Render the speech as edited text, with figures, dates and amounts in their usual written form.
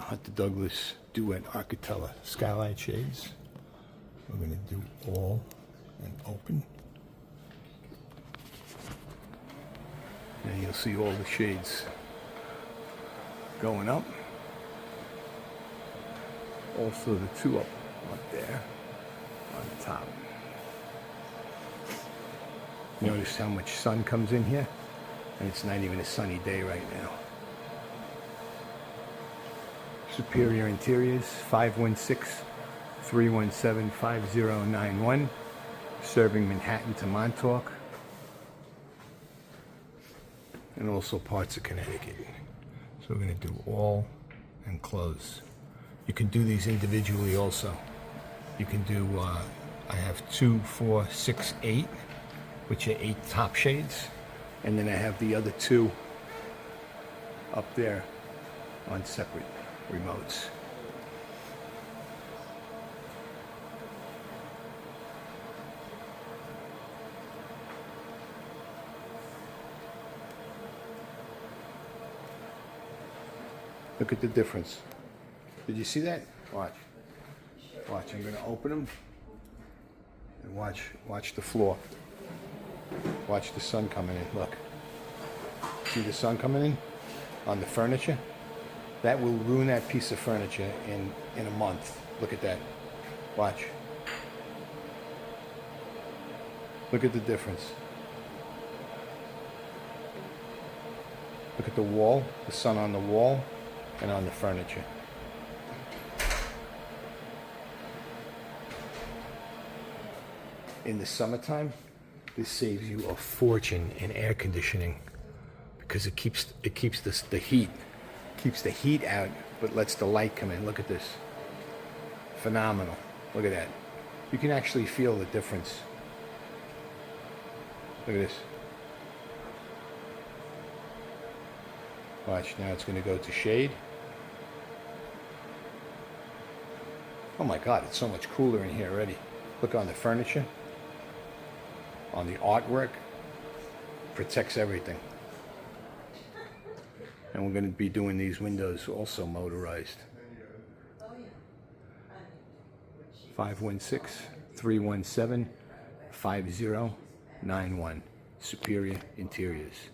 Hunter Douglas Duet Architella Skylight shades. We're going to do all and open. And you'll see all the shades going up. Also the two up there on the top. Notice how much sun comes in here, and it's not even a sunny day right now. Superior Interiors, 516-317-5091, serving Manhattan to Montauk, and also parts of Connecticut. So we're going to do all and close. You can do these individually also. You can do, I have 2, 4, 6, 8, which are 8 top shades, and then I have the other 2 up there on separate remotes. Look at the difference. Did you see that? Watch. Watch. I'm going to open them and watch the floor. Watch the sun coming in. Look. See the sun coming in on the furniture? That will ruin that piece of furniture in a month. Look at that. Watch. Look at the difference. Look at the wall, the sun on the wall and on the furniture. In the summertime, this saves you a fortune in air conditioning because it keeps the heat out, but lets the light come in. Look at this. Phenomenal. Look at that. You can actually feel the difference. Look at this. Watch, now it's going to go to shade. Oh my God, it's so much cooler in here already. Look on the furniture, on the artwork. Protects everything. And we're going to be doing these windows also motorized. 516-317-5091. Superior Interiors.